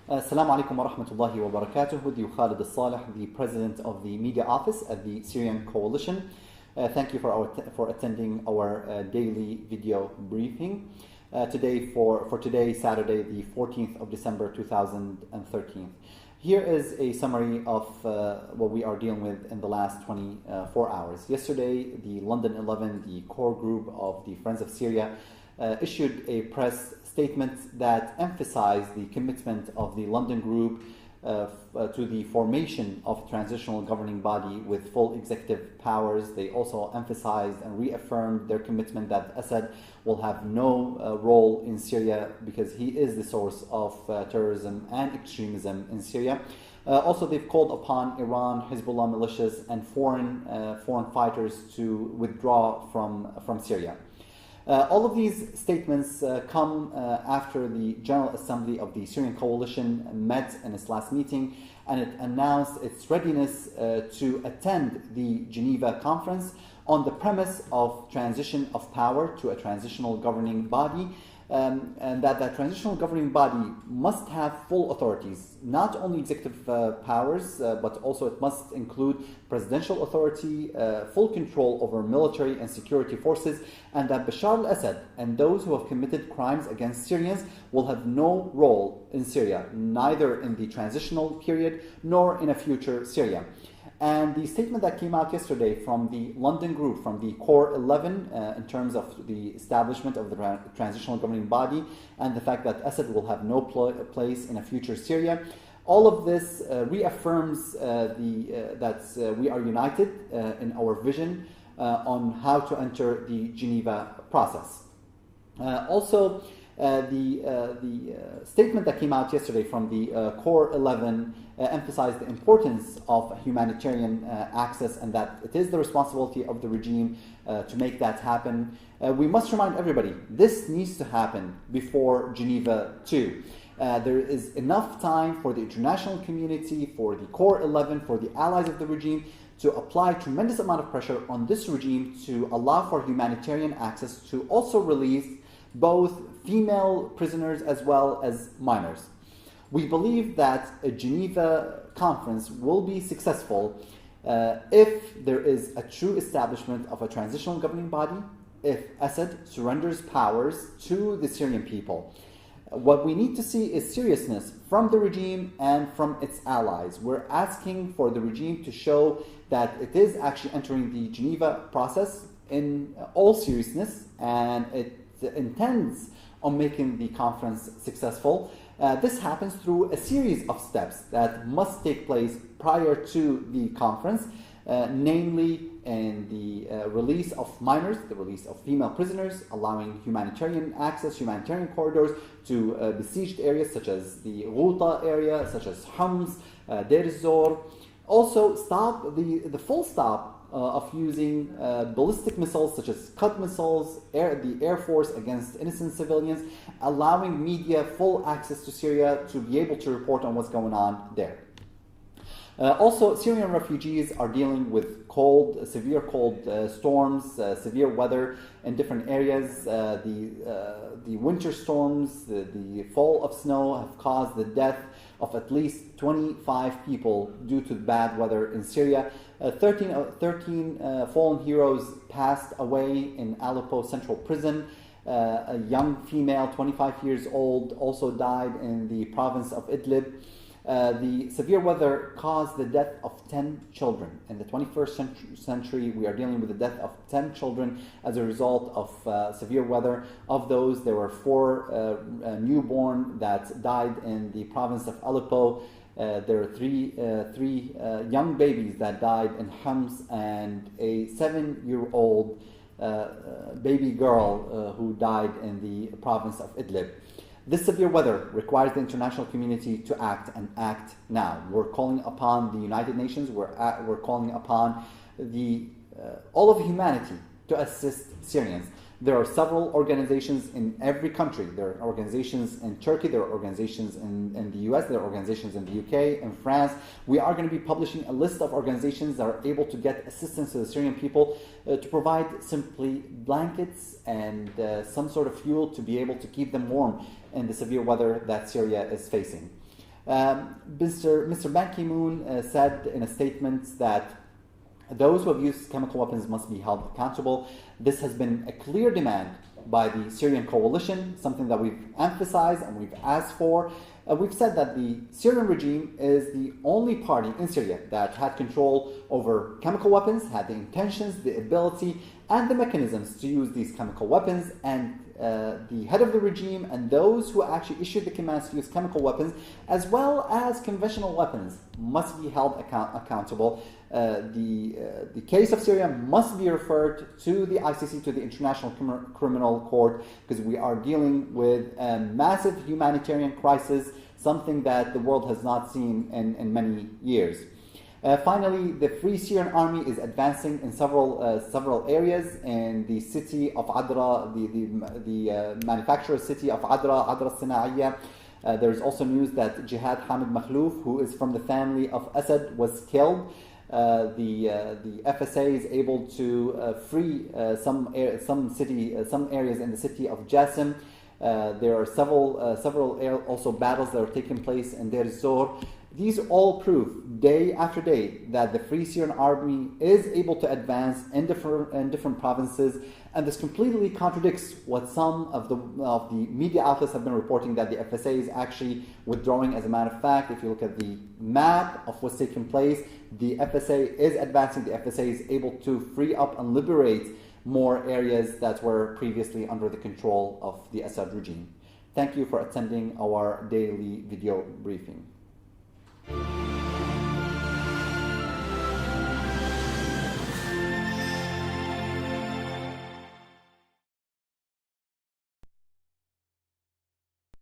Assalamu alaikum wa rahmatullahi wa barakatuh. With you, Khalid al-Salih, the president of the media office at the Syrian Coalition. Thank you for attending our daily video briefing today for today, Saturday, the 14th of December 2013. Here is a summary of what we are dealing with in the last 24 hours. Yesterday, the London 11, the core group of the Friends of Syria, issued a press statement that emphasized the commitment of the London group to the formation of a transitional governing body with full executive powers. They also emphasized and reaffirmed their commitment that Assad will have no role in Syria because he is the source of terrorism and extremism in Syria. Also, they've called upon Iran, Hezbollah militias, and foreign fighters to withdraw from Syria. All of these statements come after the General Assembly of the Syrian Coalition met in its last meeting, and it announced its readiness to attend the Geneva Conference on the premise of transition of power to a transitional governing body, and that transitional governing body must have full authorities, not only executive powers, but also it must include presidential authority, full control over military and security forces, and that Bashar al-Assad and those who have committed crimes against Syrians will have no role in Syria, neither in the transitional period nor in a future Syria. And the statement that came out yesterday from the London group, from the Core 11, in terms of the establishment of the transitional governing body and the fact that Assad will have no place in a future Syria, all of this reaffirms that we are united in our vision on how to enter the Geneva process. Also, the statement that came out yesterday from the Core 11 emphasized the importance of humanitarian access and that it is the responsibility of the regime to make that happen. We must remind everybody, this needs to happen before Geneva 2. There is enough time for the international community, for the Core 11, for the allies of the regime to apply tremendous amount of pressure on this regime to allow for humanitarian access to also release both female prisoners as well as minors. We believe that a Geneva conference will be successful if there is a true establishment of a transitional governing body, if Assad surrenders powers to the Syrian people. What we need to see is seriousness from the regime and from its allies. We're asking for the regime to show that it is actually entering the Geneva process in all seriousness, and it intends on making the conference successful. This happens through a series of steps that must take place prior to the conference, namely in the release of minors, the release of female prisoners, allowing humanitarian access, humanitarian corridors to besieged areas such as the Ghouta area, such as Homs, Deir ez-Zor. Also, stop the full stop of using ballistic missiles such as Scud missiles, the Air Force against innocent civilians, allowing media full access to Syria to be able to report on what's going on there. Also, Syrian refugees are dealing with severe cold storms, severe weather in different areas. The winter storms, the fall of snow have caused the death of at least 25 people due to bad weather in Syria. 13 fallen heroes passed away in Aleppo Central Prison. A young female, 25 years old, also died in the province of Idlib. The severe weather caused the death of 10 children. In the 21st century, we are dealing with the death of 10 children as a result of severe weather. Of those, there were 4 newborn that died in the province of Aleppo. There are three young babies that died in Homs, and a 7-year-old baby girl who died in the province of Idlib. This severe weather requires the international community to act, and act now. We're calling upon the United Nations, we're calling upon all of humanity to assist Syrians. There are several organizations in every country. There are organizations in Turkey, there are organizations in the US, there are organizations in the UK, in France. We are going to be publishing a list of organizations that are able to get assistance to the Syrian people to provide simply blankets and some sort of fuel to be able to keep them warm in the severe weather that Syria is facing. Mr. Ban Ki-moon said in a statement that those who have used chemical weapons must be held accountable. This has been a clear demand by the Syrian coalition, something that we've emphasized and we've asked for. We've said that the Syrian regime is the only party in Syria that had control over chemical weapons, had the intentions, the ability, and the mechanisms to use these chemical weapons, and the head of the regime and those who actually issued the commands to use chemical weapons, as well as conventional weapons, must be held accountable. The case of Syria must be referred to the ICC, to the International Criminal Court, because we are dealing with a massive humanitarian crisis, something that the world has not seen in many years. Finally, the Free Syrian Army is advancing in several areas in the city of Adra, the manufacturer city of Adra Sinaiya. There is also news that Jihad Hamid Makhlouf, who is from the family of Assad, was killed. The FSA is able to free some areas in the city of Jassim. There are several also battles that are taking place in Deir ez-Zor. These all prove day after day that the Free Syrian Army is able to advance in different provinces, and this completely contradicts what some of the media outlets have been reporting, that the FSA is actually withdrawing. As a matter of fact, if you look at the map of what's taking place, the FSA is advancing. The FSA is able to free up and liberate more areas that were previously under the control of the Assad regime. Thank you for attending our daily video briefing.